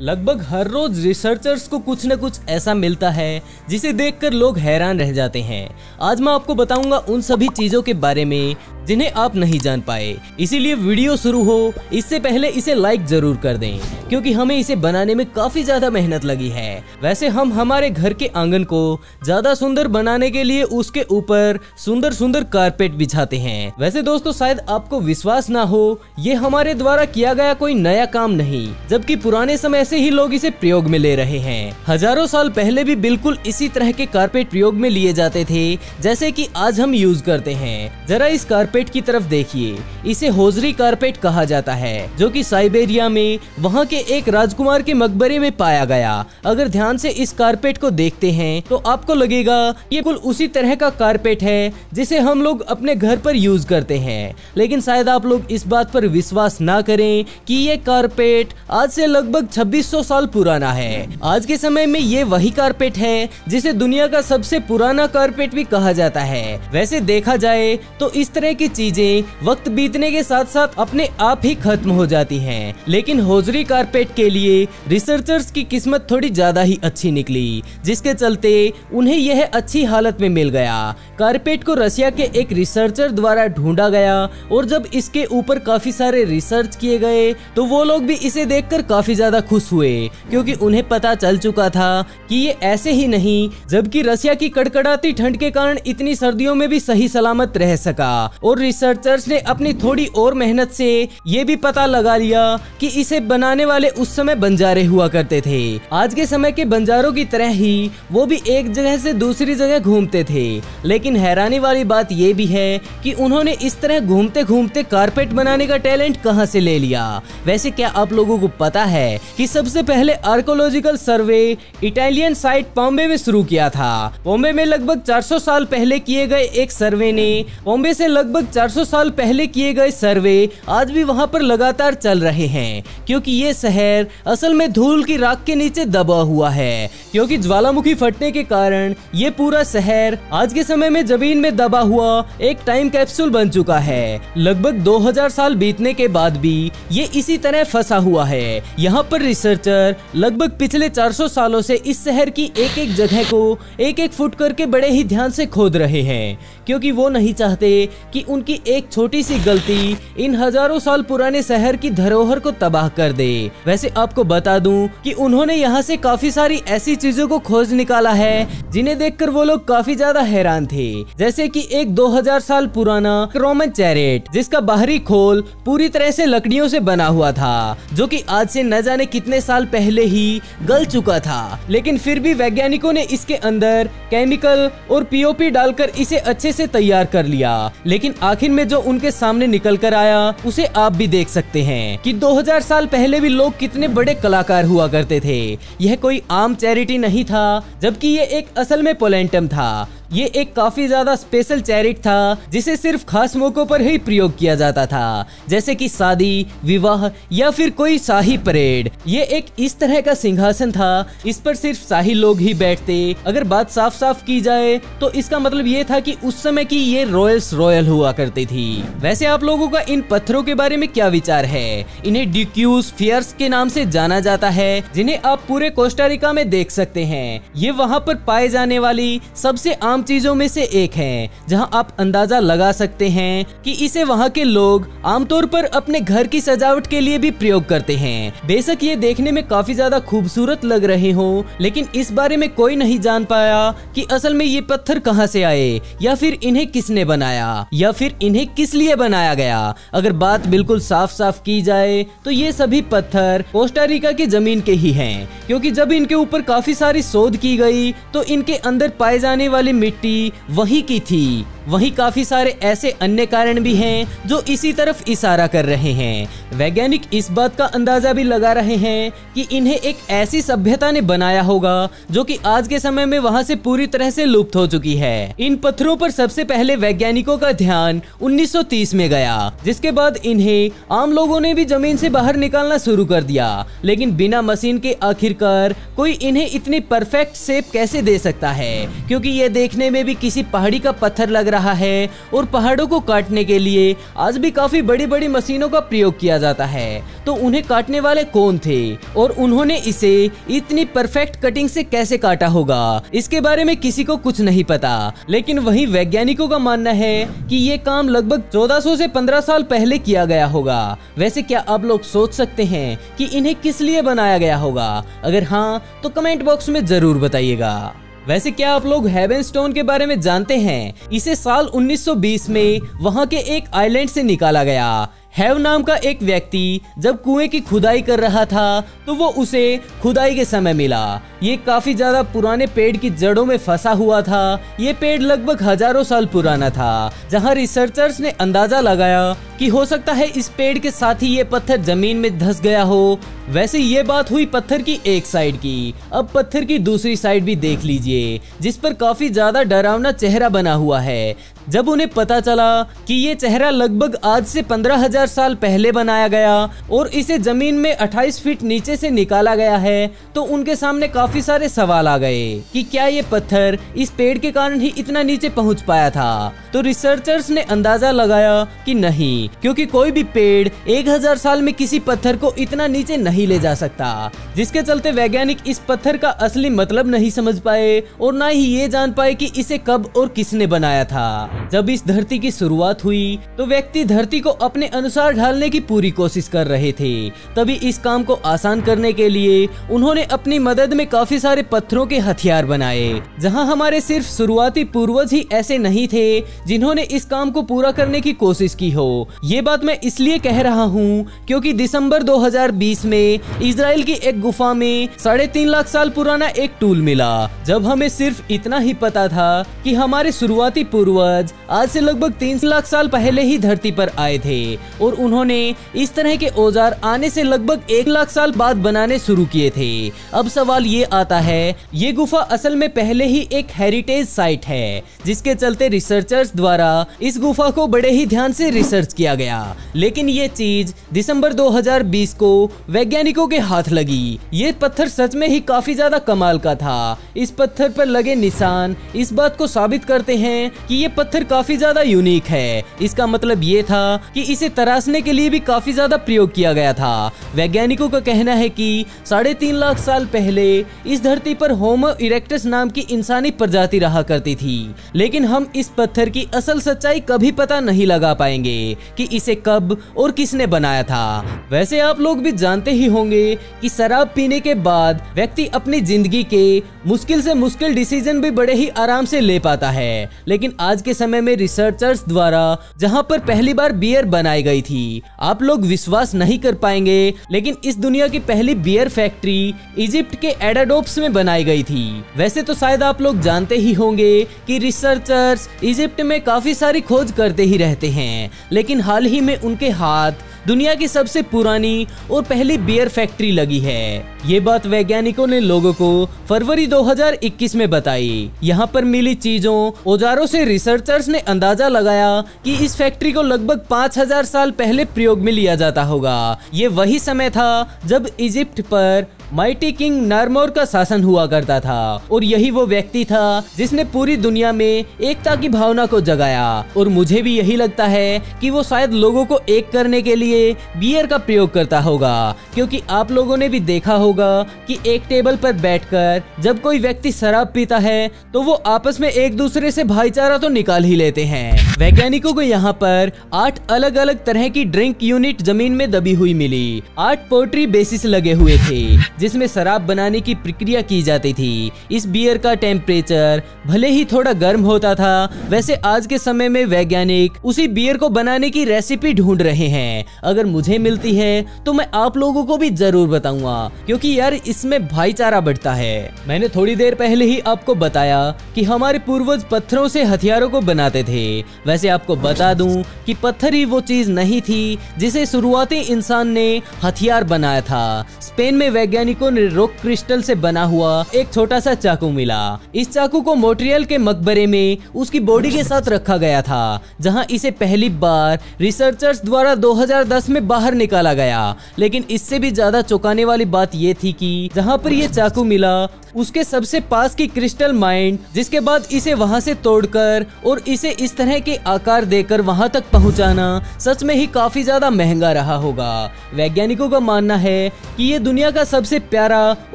लगभग हर रोज रिसर्चर्स को कुछ न कुछ ऐसा मिलता है जिसे देखकर लोग हैरान रह जाते हैं। आज मैं आपको बताऊंगा उन सभी चीजों के बारे में जिन्हें आप नहीं जान पाए। इसीलिए वीडियो शुरू हो इससे पहले इसे लाइक जरूर कर दें, क्योंकि हमें इसे बनाने में काफी ज्यादा मेहनत लगी है। वैसे हम हमारे घर के आंगन को ज्यादा सुंदर बनाने के लिए उसके ऊपर सुंदर सुंदर कारपेट बिछाते हैं। वैसे दोस्तों, शायद आपको विश्वास ना हो, ये हमारे द्वारा किया गया कोई नया काम नहीं, जबकि पुराने समय से ही लोग इसे प्रयोग में ले रहे हैं। हजारों साल पहले भी बिल्कुल इसी तरह के कारपेट प्रयोग में लिए जाते थे जैसे कि आज हम यूज करते हैं। जरा इस कारपेट की तरफ देखिए। इसे होजरी कारपेट कहा जाता है, जो कि साइबेरिया में वहाँ के एक राजकुमार के मकबरे में पाया गया। अगर ध्यान से इस कारपेट को देखते हैं तो आपको लगेगा ये बिल्कुल उसी तरह का कारपेट है जिसे हम लोग अपने घर पर यूज करते हैं। लेकिन शायद आप लोग इस बात पर विश्वास ना करें कि ये कारपेट आज से लगभग 2600 साल पुराना है। आज के समय में ये वही कारपेट है जिसे दुनिया का सबसे पुराना कारपेट भी कहा जाता है। वैसे देखा जाए तो इस तरह की चीजें वक्त बीतने के साथ साथ अपने आप ही खत्म हो जाती हैं। लेकिन होजरी कारपेट के लिए रिसर्चर्स की किस्मत थोड़ी ज्यादा ही अच्छी निकली, जिसके चलते उन्हें यह अच्छी हालत में मिल गया। कारपेट को रशिया के एक रिसर्चर द्वारा ढूंढा गया और जब इसके ऊपर काफी सारे रिसर्च किए गए तो वो लोग भी इसे देखकर काफी ज्यादा खुश हुए, क्योंकि उन्हें पता चल चुका था कि ये ऐसे ही नहीं, जबकि रशिया की कड़कड़ाती ठंड के कारण इतनी सर्दियों में भी सही सलामत रह सका। और रिसर्चर्स ने अपनी थोड़ी और मेहनत से ये भी पता लगा लिया कि इसे बनाने वाले उस समय बंजारे हुआ करते थे। आज के समय के बंजारों की तरह ही वो भी एक जगह से दूसरी जगह घूमते थे। लेकिन हैरानी वाली बात ये भी है कि उन्होंने इस तरह घूमते घूमते कारपेट बनाने का टैलेंट कहां से ले लिया। वैसे क्या आप लोगों को पता है कि सबसे पहले archaeological survey Italian site Bombay में शुरू किया था। बॉम्बे में लगभग 400 साल पहले किए गए एक सर्वे ने बॉम्बे से लगभग 400 साल पहले किए गए सर्वे आज भी वहां पर लगातार चल रहे हैं, क्योंकि ये शहर असल में धूल की राख के नीचे दबा हुआ है। क्योंकि ज्वालामुखी फटने के कारण ये पूरा शहर आज के समय में जमीन में दबा हुआ एक टाइम कैप्सूल बन चुका है। लगभग 2000 साल बीतने के बाद भी ये इसी तरह फंसा हुआ है। यहाँ पर रिसर्चर लगभग पिछले 400 सालों से इस शहर की एक एक जगह को एक एक फुट करके बड़े ही ध्यान से खोद रहे हैं, क्योंकि वो नहीं चाहते कि उनकी एक छोटी सी गलती इन हजारों साल पुराने शहर की धरोहर को तबाह कर दे। वैसे आपको बता दूं कि उन्होंने यहाँ से काफी सारी ऐसी चीजों को खोज निकाला है जिन्हें देखकर वो लोग काफी ज्यादा हैरान थे। जैसे कि एक 2000 साल पुराना रोमन चैरेट, जिसका बाहरी खोल पूरी तरह से लकड़ियों से बना हुआ था, जो कि आज से न जाने कितने साल पहले ही गल चुका था। लेकिन फिर भी वैज्ञानिकों ने इसके अंदर केमिकल और पीओपी डालकर इसे अच्छे से तैयार कर लिया। लेकिन आखिर में जो उनके सामने निकल कर आया उसे आप भी देख सकते हैं कि 2000 साल पहले भी लोग कितने बड़े कलाकार हुआ करते थे। यह कोई आम चैरिटी नहीं था, जबकि ये एक असल में पोलेंटम था। ये एक काफी ज्यादा स्पेशल चैरिट था जिसे सिर्फ खास मौकों पर ही प्रयोग किया जाता था, जैसे कि शादी, विवाह या फिर कोई शाही परेड। ये एक इस तरह का सिंहासन था, इस पर सिर्फ शाही लोग ही बैठते। अगर बात साफ साफ की जाए तो इसका मतलब ये था कि उस समय की ये रॉयल हुआ करती थी। वैसे आप लोगों का इन पत्थरों के बारे में क्या विचार है? इन्हें ड्यूक्यूस फियर्स के नाम से जाना जाता है, जिन्हें आप पूरे कोस्टारिका में देख सकते हैं। ये वहाँ पर पाए जाने वाली सबसे आम चीजों में से एक है, जहां आप अंदाजा लगा सकते हैं कि इसे वहां के लोग आमतौर पर अपने घर की सजावट के लिए भी प्रयोग करते हैं। बेशक ये देखने में काफी ज्यादा खूबसूरत लग रहे हो, लेकिन इस बारे में कोई नहीं जान पाया कि असल में ये पत्थर कहां से आए, या फिर इन्हें किसने बनाया, या फिर इन्हें किस लिए बनाया गया। अगर बात बिल्कुल साफ साफ की जाए तो ये सभी पत्थर कोस्टारिका की जमीन के ही हैं, क्योंकि जब इनके ऊपर काफी सारी शोध की गई तो इनके अंदर पाए जाने वाली मिट्टी वही की थी। वहीं काफी सारे ऐसे अन्य कारण भी हैं जो इसी तरफ इशारा कर रहे हैं। वैज्ञानिक इस बात का अंदाजा भी लगा रहे हैं कि इन्हें एक ऐसी सभ्यता ने बनाया होगा जो कि आज के समय में वहां से पूरी तरह से लुप्त हो चुकी है। इन पत्थरों पर सबसे पहले वैज्ञानिकों का ध्यान 1930 में गया, जिसके बाद इन्हें आम लोगों ने भी जमीन से बाहर निकालना शुरू कर दिया। लेकिन बिना मशीन के आखिरकार कोई इन्हें इतनी परफेक्ट शेप कैसे दे सकता है, क्योंकि ये देखने देखने में भी किसी पहाड़ी का पत्थर लग रहा है और पहाड़ों को काटने के लिए आज भी काफी बड़ी बड़ी मशीनों का प्रयोग किया जाता है। तो उन्हें काटने वाले कौन थे और उन्होंने इसे इतनी परफेक्ट कटिंग से कैसे काटा होगा, इसके बारे में किसी को कुछ नहीं पता। लेकिन वहीं वैज्ञानिकों का मानना है कि ये काम लगभग 1400 से 15 साल पहले किया गया होगा। वैसे क्या आप लोग सोच सकते हैं कि इन्हें किस लिए बनाया गया होगा? अगर हाँ तो कमेंट बॉक्स में जरूर बताइएगा। वैसे क्या आप लोग हेवन स्टोन के बारे में जानते हैं? इसे साल 1920 में वहां के एक आइलैंड से निकाला गया। हैव नाम का एक व्यक्ति जब कुएं की खुदाई कर रहा था तो वो उसे खुदाई के समय मिला। ये काफी ज्यादा पुराने पेड़ की जड़ों में फंसा हुआ था। ये पेड़ लगभग हजारों साल पुराना था, जहां रिसर्चर्स ने अंदाजा लगाया कि हो सकता है इस पेड़ के साथ ही ये पत्थर जमीन में धंस गया हो। वैसे ये बात हुई पत्थर की एक साइड की। अब पत्थर की दूसरी साइड भी देख लीजिए, जिस पर काफी ज्यादा डरावना चेहरा बना हुआ है। जब उन्हें पता चला कि ये चेहरा लगभग आज से 15,000 साल पहले बनाया गया और इसे जमीन में 28 फीट नीचे से निकाला गया है, तो उनके सामने काफी सारे सवाल आ गए कि क्या ये पत्थर इस पेड़ के कारण ही इतना नीचे पहुंच पाया था। तो रिसर्चर्स ने अंदाजा लगाया कि नहीं, क्योंकि कोई भी पेड़ 1000 साल में किसी पत्थर को इतना नीचे नहीं ले जा सकता। जिसके चलते वैज्ञानिक इस पत्थर का असली मतलब नहीं समझ पाए और ना ही ये जान पाए कि इसे कब और किसने बनाया था। जब इस धरती की शुरुआत हुई तो व्यक्ति धरती को अपने अनुसार ढालने की पूरी कोशिश कर रहे थे। तभी इस काम को आसान करने के लिए उन्होंने अपनी मदद में काफी सारे पत्थरों के हथियार बनाए। जहां हमारे सिर्फ शुरुआती पूर्वज ही ऐसे नहीं थे जिन्होंने इस काम को पूरा करने की कोशिश की हो। ये बात मैं इसलिए कह रहा हूँ क्योंकि दिसंबर 2020 में इजराइल की एक गुफा में 3.5 लाख साल पुराना एक टूल मिला। जब हमें सिर्फ इतना ही पता था कि हमारे शुरुआती पूर्वज आज से लगभग 3 लाख साल पहले ही धरती पर आए थे और उन्होंने इस तरह के औजार आने से लगभग 1 लाख साल बाद बनाने शुरू किए थे। अब सवाल ये आता है, ये गुफा असल में पहले ही एक हेरिटेज साइट है, जिसके चलते रिसर्चर्स द्वारा इस गुफा को बड़े ही ध्यान से रिसर्च किया गया। लेकिन ये चीज दिसंबर 2020 को वैज्ञानिकों के हाथ लगी। ये पत्थर सच में ही काफी ज्यादा कमाल का था। इस पत्थर पर लगे निशान इस बात को साबित करते हैं कि ये पत्थर काफी ज्यादा यूनिक है। इसका मतलब ये था कि इसे तराशने के लिए भी काफी ज्यादा प्रयोग किया गया था। वैज्ञानिकों का कहना है कि 3.5 लाख साल पहले इस धरती पर होमो इरेक्टस नाम की इंसानी प्रजाति रहा करती थी। लेकिन हम इस पत्थर की असल सच्चाई कभी पता नहीं लगा पाएंगे कि इसे कब और किसने बनाया था। वैसे आप लोग भी जानते ही होंगे कि शराब पीने के बाद व्यक्ति अपनी जिंदगी के मुश्किल से मुश्किल डिसीजन भी बड़े ही आराम से ले पाता है। लेकिन आज के समय में रिसर्चर्स द्वारा जहां पर पहली बार बियर बनाई गई थी, आप लोग विश्वास नहीं कर पाएंगे, लेकिन इस दुनिया की पहली बियर फैक्ट्री इजिप्ट के एडाडोप्स में बनाई गई थी। वैसे तो शायद आप लोग जानते ही होंगे कि रिसर्चर्स इजिप्ट में काफी सारी खोज करते ही रहते हैं, लेकिन हाल ही में उनके हाथ दुनिया की सबसे पुरानी और पहली बियर फैक्ट्री लगी है। ये बात वैज्ञानिकों ने लोगों को फरवरी 2021 में बताई। यहाँ पर मिली चीजों औजारों से रिसर्चर्स ने अंदाजा लगाया कि इस फैक्ट्री को लगभग 5000 साल पहले प्रयोग में लिया जाता होगा। ये वही समय था जब इजिप्ट पर माइटी किंग नारमोर का शासन हुआ करता था और यही वो व्यक्ति था जिसने पूरी दुनिया में एकता की भावना को जगाया। और मुझे भी यही लगता है कि वो शायद लोगों को एक करने के लिए बियर का प्रयोग करता होगा, क्योंकि आप लोगों ने भी देखा होगा कि एक टेबल पर बैठकर जब कोई व्यक्ति शराब पीता है तो वो आपस में एक दूसरे से भाईचारा तो निकाल ही लेते हैं। वैज्ञानिकों को यहाँ पर 8 अलग अलग तरह की ड्रिंक यूनिट जमीन में दबी हुई मिली। 8 पोट्री बेसिस लगे हुए थे जिसमें शराब बनाने की प्रक्रिया की जाती थी। इस बियर का टेम्परेचर भले ही थोड़ा गर्म होता था, वैसे आज के समय में वैज्ञानिक उसी बियर को बनाने की रेसिपी ढूंढ रहे हैं। अगर मुझे मिलती है तो मैं आप लोगों को भी जरूर बताऊंगा, क्योंकि यार इसमें भाईचारा बढ़ता है। मैंने थोड़ी देर पहले ही आपको बताया कि हमारे पूर्वज पत्थरों से हथियारों को बनाते थे। वैसे आपको बता दूं कि पत्थर ही वो चीज नहीं थी जिसे शुरुआती इंसान ने हथियार बनाया था। स्पेन में वैज्ञानिकों ने रॉक क्रिस्टल से बना हुआ एक छोटा सा चाकू मिला। इस चाकू को मॉन्ट्रियल के मकबरे में उसकी बॉडी के साथ रखा गया था, जहां इसे पहली बार रिसर्चर्स द्वारा 2010 में बाहर निकाला गया। लेकिन इससे भी ज्यादा चौंकाने वाली बात ये थी कि जहां पर ये चाकू मिला उसके सबसे पास की क्रिस्टल माइंड, जिसके बाद इसे वहां से तोड़कर और इसे इस तरह के आकार देकर वहां तक पहुंचाना सच में ही काफी ज्यादा महंगा रहा होगा। वैज्ञानिकों का मानना है कि ये दुनिया का सबसे प्यारा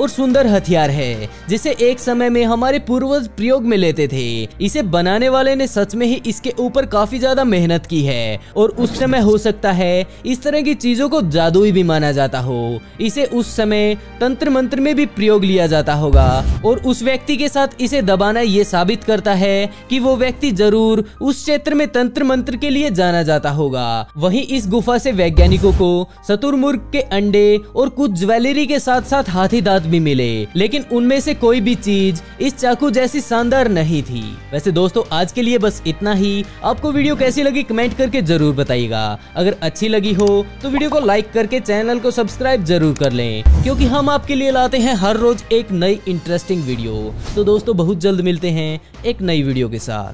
और सुंदर हथियार है, जिसे एक समय में हमारे पूर्वज प्रयोग में लेते थे। इसे बनाने वाले ने सच में ही इसके ऊपर काफी ज्यादा मेहनत की है और उस समय हो सकता है इस तरह की चीजों को जादुई भी माना जाता हो। इसे उस समय तंत्र मंत्र में भी प्रयोग लिया जाता होगा और उस व्यक्ति के साथ इसे दबाना ये साबित करता है कि वो व्यक्ति जरूर उस क्षेत्र में तंत्र मंत्र के लिए जाना जाता होगा। वहीं इस गुफा से वैज्ञानिकों को शुतुरमुर्ग के अंडे और कुछ ज्वेलरी के साथ साथ हाथी दांत भी मिले, लेकिन उनमें से कोई भी चीज इस चाकू जैसी शानदार नहीं थी। वैसे दोस्तों आज के लिए बस इतना ही। आपको वीडियो कैसी लगी कमेंट करके जरूर बताइएगा। अगर अच्छी लगी हो तो वीडियो को लाइक करके चैनल को सब्सक्राइब जरूर कर लें, क्योंकि हम आपके लिए लाते हैं हर रोज एक नई इंटरेस्टिंग वीडियो। तो दोस्तों बहुत जल्द मिलते हैं एक नई वीडियो के साथ।